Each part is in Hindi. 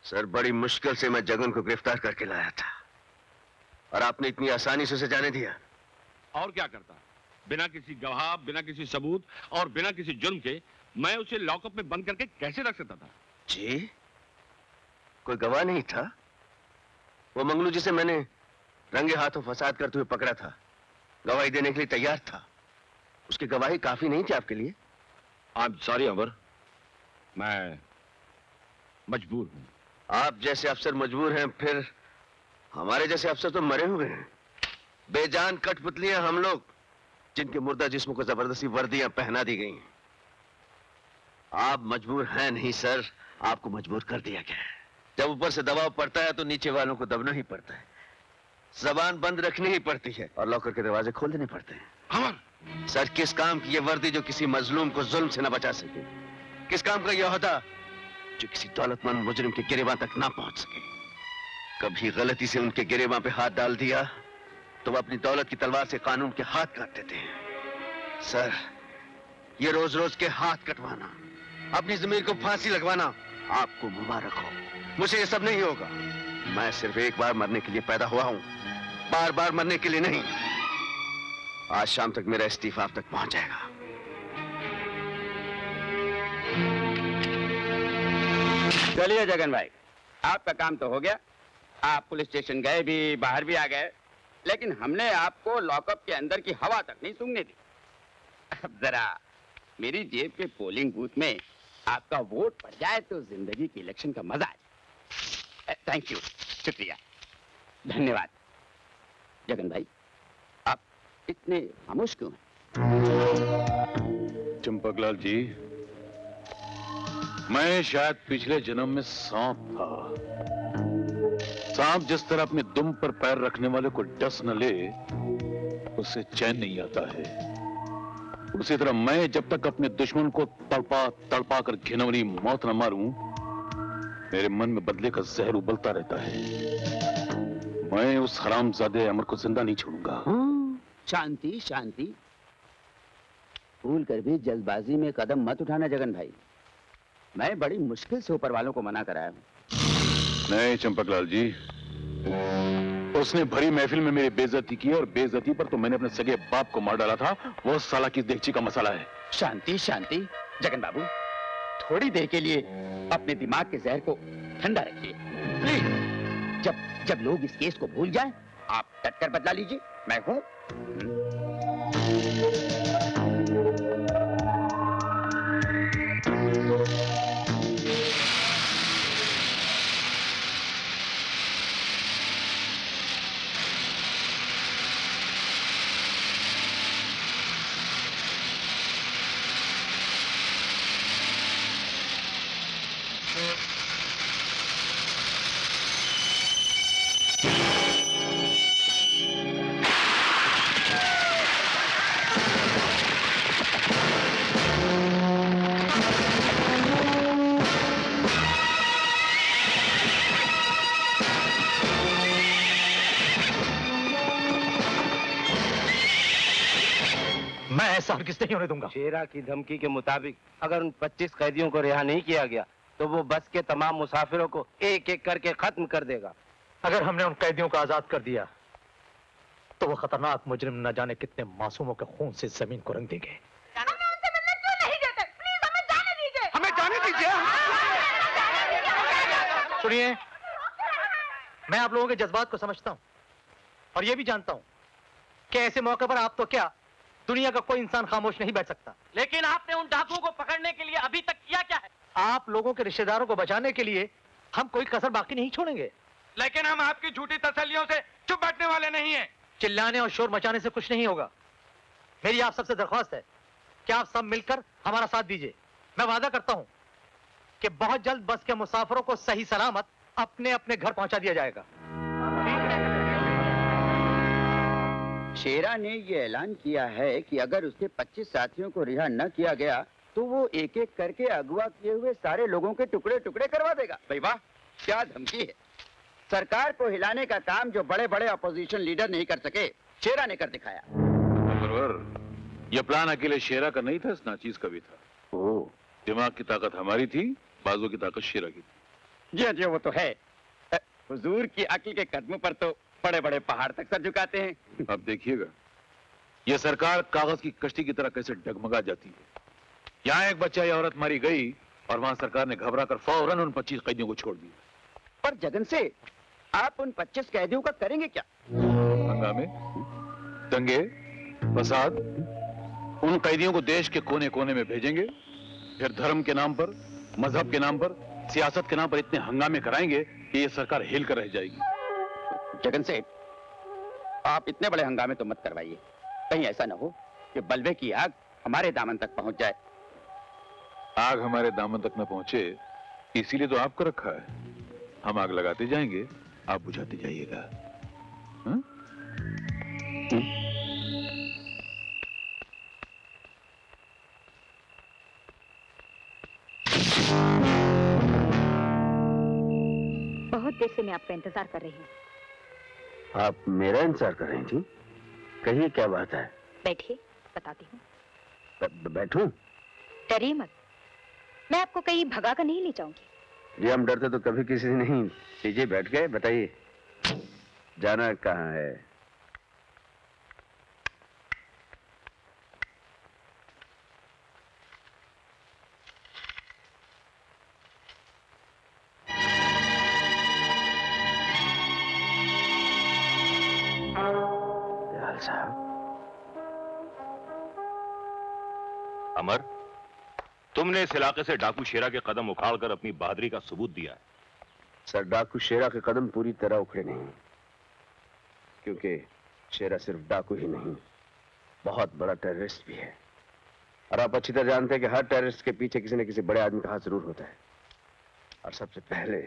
सर, बड़ी मुश्किल से मैं जगन को गिरफ्तार करके लाया था और आपने इतनी आसानी से उसे जाने दिया। और क्या करता? बिना किसी गवाह, बिना किसी सबूत और बिना किसी जुर्म के मैं उसे लॉकअप में बंद करके कैसे रख सकता था? जी, कोई गवाह नहीं था? वो मंगलू जिसे मैंने रंगे हाथों फसाद करते हुए पकड़ा था, गवाही देने के लिए तैयार था। उसकी गवाही काफी नहीं थी आपके लिए? आई एम सॉरी अमर, मैं मजबूर हूं। आप जैसे अफसर मजबूर हैं, फिर हमारे जैसे अफसर तो मरे हुए हैं। बेजान कठपुतलियां हम लोग, जिनके मुर्दा जिस्मों को जबरदस्ती वर्दियां पहना दी गई हैं। आप मजबूर हैं नहीं सर, आपको मजबूर कर दिया गया है। जब ऊपर से दबाव पड़ता है तो नीचे वालों को दबना ही पड़ता है, जबान बंद रखनी ही पड़ती है और लॉकर के दरवाजे खोल देने पड़ते हैं। अमर! सर, किस काम की ये वर्दी जो किसी मजलूम को जुल्म से न बचा सके? किस काम का यह होता जो किसी दौलतमंद मुजरिम के गिरेबां तक ना पहुंच सके? कभी गलती से उनके गिरेबां पे हाथ डाल दिया तो वो अपनी दौलत की तलवार से कानून के हाथ काट देते हैं। सर, ये रोज रोज के हाथ कटवाना, अपनी जमीर को फांसी लगवाना, आपको मुबारक हो। मुझे ये सब नहीं होगा। मैं सिर्फ एक बार मरने के लिए पैदा हुआ हूं, बार बार मरने के लिए नहीं। आज शाम तक मेरा इस्तीफा आप तक पहुंच जाएगा। चलिए जगन भाई, आपका काम तो हो गया। आप पुलिस स्टेशन गए भी, बाहर भी आ गए, लेकिन हमने आपको लॉकअप के अंदर की हवा तक नहीं सूंघने दी। अब जरा मेरी जेब के पोलिंग बूथ में आपका वोट पड़ जाए तो जिंदगी की इलेक्शन का मजा आ जाए। थैंक यू, शुक्रिया, धन्यवाद। जगन भाई, आप इतने खामोश क्यों हैं? चंपकलाल जी, मैं शायद पिछले जन्म में सांप था। सांप जिस तरह अपने दुम पर पैर रखने वाले को डस न ले, उससे चैन नहीं आता है, उसी तरह मैं जब तक अपने दुश्मन को तड़पा तड़पा कर घिनौनी मौत न मारूं, मेरे मन में बदले का जहर उबलता रहता है। मैं उस हरामजादे अमर को जिंदा नहीं छोड़ूंगा। शांति शांति, भूल कर भी जल्दबाजी में कदम मत उठाना जगन भाई। मैं बड़ी मुश्किल से ऊपर वालों को मना कराया हूं। नहीं चंपकलाल जी, उसने भरी महफिल में मेरी बेइज्जती की और बेइज्जती पर तो मैंने अपने सगे बाप को मार डाला था। वो साला की देगची का मसाला है। शांति शांति, जगन बाबू, थोड़ी देर के लिए अपने दिमाग के जहर को ठंडा रखिए प्लीज। जब लोग इस केस को भूल जाएं, आप डटकर बदला लीजिए, मैं हूं। हरगिज़ नहीं होने दूंगा। शेरा की धमकी के मुताबिक अगर उन 25 कैदियों को रिहा नहीं किया गया तो वो बस के तमाम मुसाफिरों को एक एक करके खत्म कर देगा। अगर हमने उन कैदियों को आजाद कर दिया तो वो खतरनाक मुजरिम न जाने कितने मासूमों के खून से जमीन को रंग देंगे। हमें उनसे मिलने क्यों नहीं देते? प्लीज हमें जाने दीजिए। हमें जाने दीजिए। सुनिए, मैं आप लोगों के जज्बात को समझता हूं और ये भी जानता हूं कि ऐसे मौके पर आप तो क्या, दुनिया का कोई इंसान खामोश नहीं बैठ सकता। लेकिन आपने उन डाकुओं को पकड़ने के लिए अभी तक किया क्या है? आप लोगों के रिश्तेदारों को बचाने के लिए हम कोई कसर बाकी नहीं छोड़ेंगे। लेकिन हम आपकी झूठी तसल्लियों से चुप बैठने वाले नहीं हैं। चिल्लाने और शोर मचाने से कुछ नहीं होगा। मेरी आप सबसे दरख्वास्त है कि आप सब मिलकर हमारा साथ दीजिए। मैं वादा करता हूं कि बहुत जल्द बस के मुसाफिरों को सही सलामत अपने अपने घर पहुंचा दिया जाएगा। शेरा ने ये ऐलान किया है कि अगर उसके 25 साथियों को रिहा न किया गया तो वो एक एक करके अगवा किए हुए सारे लोगों के टुकड़े टुकड़े करवा देगा। भाई वाह, क्या धमकी है। सरकार को हिलाने का काम जो बड़े बड़े अपोजिशन लीडर नहीं कर सके, शेरा ने कर दिखाया। ये प्लान अकेले शेरा का नहीं था, इस नाचीज का भी था। ओह, दिमाग की ताकत हमारी थी, बाजू की ताकत शेरा की थी। जी हाँ जी वो तो है। हुजूर की अक्ल के कदमों पर तो बड़े बड़े पहाड़ तक सर झुकाते हैं। अब देखिएगा ये सरकार कागज की कश्ती की तरह कैसे डगमगा जाती है। यहाँ एक बच्चा या औरत मारी गई और वहां सरकार ने घबरा कर फौरन उन 25 कैदियों को छोड़ दिया। पर जगन से आप उन 25 कैदियों का करेंगे क्या? हंगामे, दंगे, फसाद, उन कैदियों को देश के कोने कोने में भेजेंगे, फिर धर्म के नाम पर, मजहब के नाम पर, सियासत के नाम पर इतने हंगामे कराएंगे कि ये सरकार हिल कर रह जाएगी। जगन से आप इतने बड़े हंगामे तो मत करवाइए, कहीं ऐसा ना हो कि बलवे की आग हमारे दामन तक पहुंच जाए। आग हमारे दामन तक न पहुंचे इसीलिए तो आपको रखा है। हम आग लगाते जाएंगे, आप बुझाते जाइएगा। हाँ? बहुत देर से मैं आपका इंतजार कर रही हूँ। आप मेरा इंतजार कर रही थी? कहिए क्या बात है? बैठिए, बताती हूँ। बैठूं? डरिए मत, मैं आपको कहीं भगा कर नहीं ले जाऊंगी। जी हम डरते तो कभी किसी से नहीं। लीजिए बैठ गए, बताइए जाना कहाँ है? दयाल साहब। अमर, तुमने इस इलाके से डाकू शेरा के कदम उखाड़कर अपनी बहादुरी का सबूत दिया है। सर डाकू शेरा के कदम पूरी तरह उखड़े नहीं, क्योंकि शेरा सिर्फ डाकू ही नहीं, बहुत बड़ा टेररिस्ट भी है। और आप अच्छी तरह जानते हैं कि हर टेररिस्ट के पीछे किसी न किसी बड़े आदमी का हाथ जरूर होता है। और सबसे पहले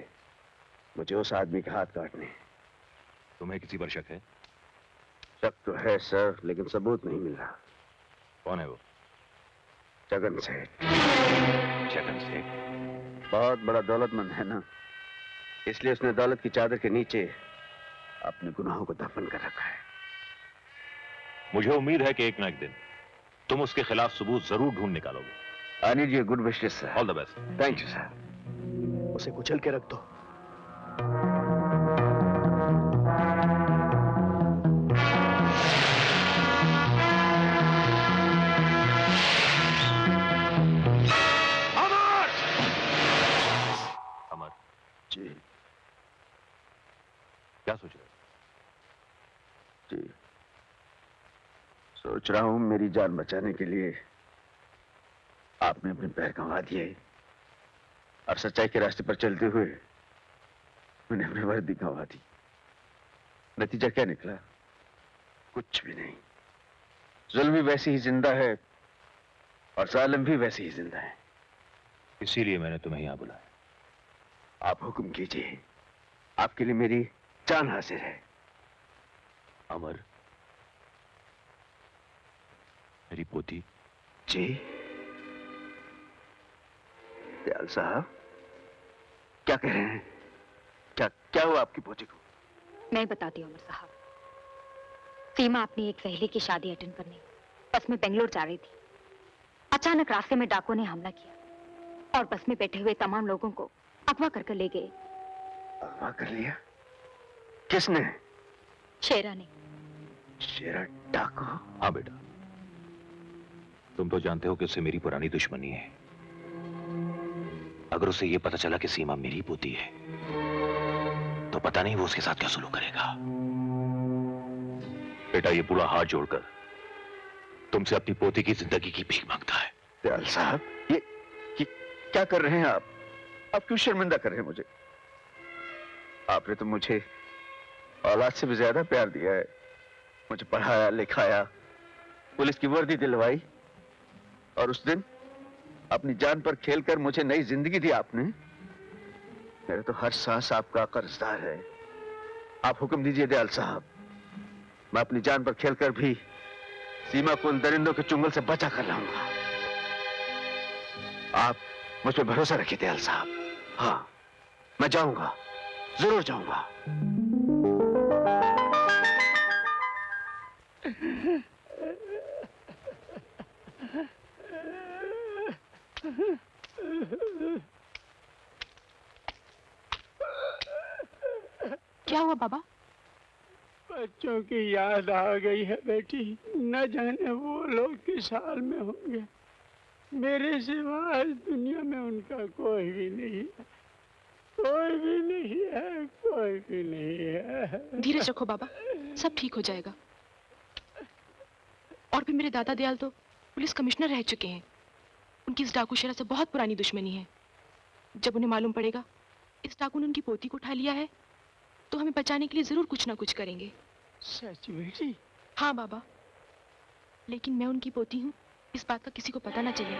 मुझे उस आदमी के हाथ काटने हैं। तुम्हें किसी पर शक है? शक तो है सर, लेकिन सबूत नहीं मिल रहा। कौन है वो? जगन सेठ। जगन सेठ बहुत बड़ा दौलतमंद है ना, इसलिए उसने दौलत की चादर के नीचे अपने गुनाहों को दफन कर रखा है। मुझे उम्मीद है कि एक ना एक दिन तुम उसके खिलाफ सबूत जरूर ढूंढ निकालोगे। I need your good wishes sir. All the best. Thank you sir. उसे कुचल के रख दो। अमर जी क्या सोच रहे हो? जी सोच रहा हूं मेरी जान बचाने के लिए आपने अपने पैर गंवा दिए और सच्चाई के रास्ते पर चलते हुए मैंने अपनी वर्दी गंवा दी। नतीजा क्या निकला? कुछ भी नहीं। जुल्म भी वैसे ही जिंदा है और जालिम भी वैसे ही जिंदा है। इसीलिए मैंने तुम्हें यहां बुलाया। आप हुक्म कीजिए, आपके लिए मेरी जान हाजिर है। अमर, मेरी पोती। जी दयाल साहब, क्या कह रहे हैं? क्या हुआ आपकी पोती को? मैं बताती हूँ अमर साहब। सीमा अपनी एक सहेली की शादी अटेंड करने बस में बेंगलोर जा रही थी। अचानक रास्ते में डाकुओं ने हमला किया और बस में बैठे हुए तमाम लोगों को अगवा करके ले गए। अगवा कर लिया? किसने? शेरा ने। शेरा डाकू? हाँ बेटा, तुम तो जानते हो कि उससे मेरी पुरानी दुश्मनी है। अगर उसे यह पता चला कि सीमा मेरी पोती है तो पता नहीं वो उसके साथ क्या सुलूक करेगा। बेटा, ये पूरा हाथ जोड़कर तुमसे अपनी पोती की जिंदगी की भीख मांगता है। दयाल साहब, ये क्या कर रहे हैं आप? आप क्यों शर्मिंदा कर रहे हैं मुझे? आपने तो मुझे औलाद से भी ज्यादा प्यार दिया है। मुझे पढ़ाया लिखाया, पुलिस की वर्दी दिलवाई और उस दिन अपनी जान पर खेलकर मुझे नई जिंदगी दी आपने। मेरा तो हर सांस आपका कर्जदार है। आप हुक्म दीजिए दयाल साहब, मैं अपनी जान पर खेलकर भी सीमा को उन दरिंदों के चुंगल से बचा कर लाऊंगा। आप मुझ पर भरोसा रखिए दयाल साहब। हाँ, मैं जाऊंगा, जरूर जाऊंगा। क्या हुआ बाबा? बच्चों की याद आ गई है बेटी। न जाने वो लोग किस हाल में होंगे। मेरे सिवा इस दुनिया में उनका कोई भी नहीं है। कोई भी नहीं है, कोई भी नहीं है। धीरज रखो बाबा, सब ठीक हो जाएगा। और भी मेरे दादा दयाल तो पुलिस कमिश्नर रह चुके हैं। उनकी इस डाकू शेरा से बहुत पुरानी दुश्मनी है। जब उन्हें मालूम पड़ेगा इस डाकू ने उनकी पोती को उठा लिया है तो हमें बचाने के लिए जरूर कुछ ना कुछ करेंगे। सच बेटी? हाँ बाबा, लेकिन मैं उनकी पोती हूँ, इस बात का किसी को पता ना चले।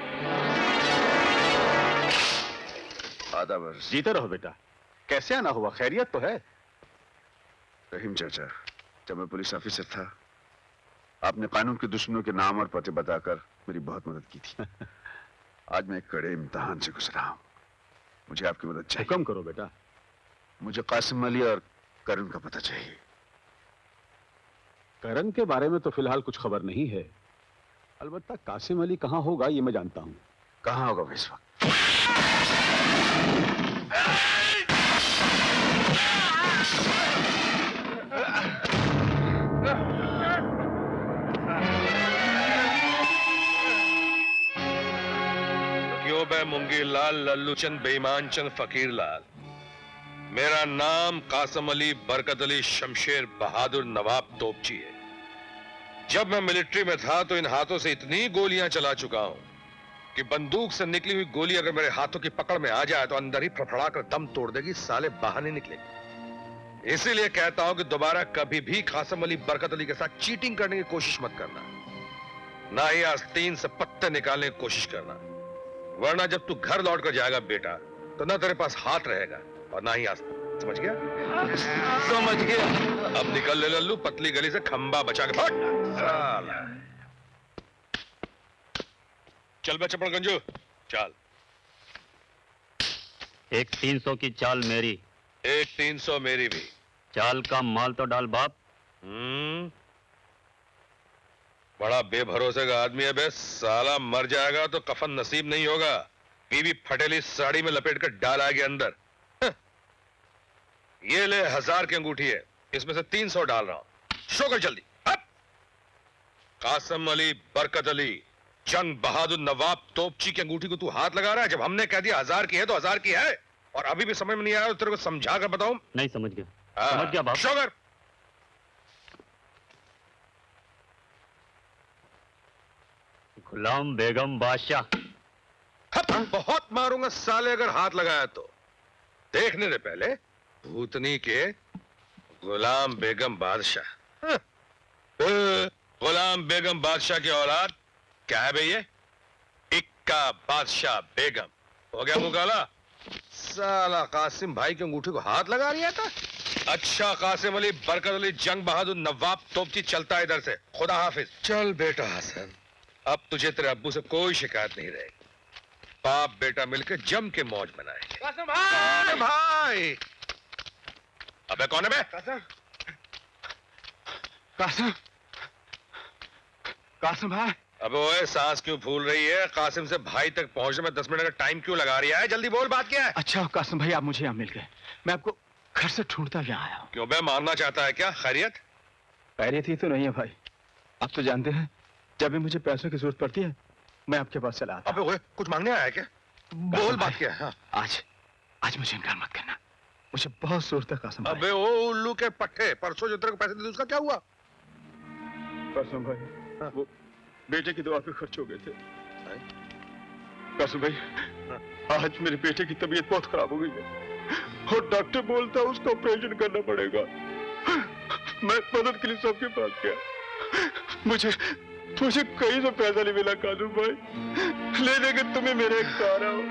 आदाब अर्ज। जीते रहो बेटा। कैसे आना हुआ? खैरियत तो है? रहीम चाचा, जब मैं पुलिस ऑफिसर था आपने कानून के दुश्मनों के नाम और पते बताकर मेरी बहुत मदद की थी। आज मैं एक कड़े इम्तिहान से गुजरा हूं। मुझे आपकी मदद चाहिए। हुक्म करो बेटा। मुझे कासिम अली और करण का पता चाहिए। करण के बारे में तो फिलहाल कुछ खबर नहीं है। अलबत्ता कासिम अली कहाँ होगा ये मैं जानता हूँ। कहाँ होगा वो इस वक्त? क्यों बे मुंगी लाल लल्लू चंद बेईमान चंद फकीर लाल, मेरा नाम कासिम अली बरकत अली शमशेर बहादुर नवाब तोपची है। जब मैं मिलिट्री में था तो इन हाथों से इतनी गोलियां चला चुका हूं कि बंदूक से निकली हुई गोली अगर मेरे हाथों की पकड़ में आ जाए तो अंदर ही फड़फड़ा कर दम तोड़ देगी, साले बाहर नहीं निकलेगी। इसीलिए कहता हूं कि दोबारा कभी भी कासिम अली बरकत अली के साथ चीटिंग करने की कोशिश मत करना, ना ही आस्तीन से पत्ते निकालने की कोशिश करना, वरना जब तू घर लौट कर जाएगा बेटा तो ना तेरे पास हाथ रहेगा और ना ही आस्तीन। समझ गया? समझ गया। अब निकल ले लल्लू, पतली गली से खंबा बचा के फट। साला। चल बे चपड़ गंजू, चल। एक 300 की चाल मेरी, एक 300 मेरी भी। चाल का माल तो डाल बाप। बड़ा बेभरोसे का आदमी है बे, साला मर जाएगा तो कफन नसीब नहीं होगा, बीवी फटेली साड़ी में लपेट कर डाल आएगी अंदर। ये ले 1000 की अंगूठी है, इसमें से 300 डाल रहा हूं, शो कर जल्दी। अब कासिम अली बरकत अली जंग बहादुर नवाब तोपची की अंगूठी को तू हाथ लगा रहा है? जब हमने कह दिया 1000 की है तो 1000 की है, और अभी भी समझ में नहीं आया तो तेरे को समझा कर बताऊं? नहीं समझ गया। समझ गया बाप। शो कर। गुलाम बेगम बादशाह। बहुत मारूंगा साले अगर हाथ लगाया तो। देखने दे पहले भूतनी के गुलाम बेगम बादशाह। गुलाम बेगम बादशाह की औलाद क्या है भैया? इक्का बादशाह बेगम। हो गया मुंह काला? साला कासिम भाई की अंगूठी को हाथ लगा रही था। अच्छा कासिम अली बरकत अली जंग बहादुर नवाब तोपची, चलता है इधर से। खुदा हाफिज। चल बेटा हसन, अब तुझे तेरे अब्बू से कोई शिकायत नहीं रहेगी। बाप बेटा मिलकर जम के मौज मनाएंगे। कासिम भाई! भाई! अबे कौन है बे? कासिम! कासिम भाई! अबे ओए सांस क्यों फूल रही है? कासिम से भाई तक पहुंचने में 10 मिनट का टाइम क्यों लगा रही है? जल्दी बोल, बात क्या है? अच्छा कासिम भाई, आप मुझे यहाँ मिल गए। मैं आपको घर से ढूंढता क्या आया हूँ। क्यों बे, मारना चाहता है क्या? खैरियत? खैरियत ही तो नहीं है भाई। आप तो जानते हैं जब भी मुझे पैसों की जरूरत पड़ती है मैं आपके पास चला आता। अबे ओए, कुछ मांगने आया है क्या? बोल बात क्या है? हाँ। आज मुझे इनकार मत करना, मुझे बहुत जरूरत है कासिम भाई। अबे ओ उल्लू के पट्टे, परसों जो तेरे को पैसे दिए उसका क्या हुआ? कासिम भाई, वो बेटे की दवा पे खर्च हो गए थे। कासिम भाई, आज मेरे बेटे की तबीयत बहुत खराब हो गई है और डॉक्टर बोलता है उसका ऑपरेशन करना पड़ेगा। मैं मदद के लिए सबके पास गया, मुझे कहीं से पैसा नहीं मिला कासिम भाई। ले देकर तुम्हें मेरे एक सहारा हो।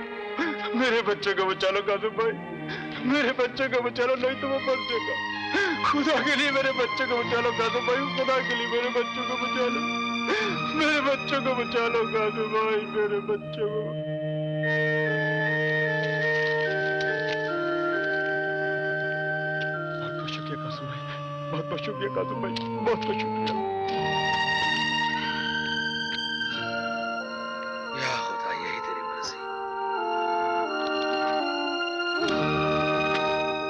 मेरे बच्चे को बचा लो कासिम भाई, मेरे बच्चे को बचा लो, नहीं तो वो मर जाएगा। खुदा के लिए मेरे बच्चे को बचा लो कासिम भाई, खुदा के लिए मेरे बच्चों को बचा लो, मेरे बच्चों को बचा लो कासिम भाई, मेरे बच्चों को। बहुत बहुत शुक्रिया कासिम भाई, बहुत बहुत शुक्रिया कासिम भाई, बहुत बहुत शुक्रिया।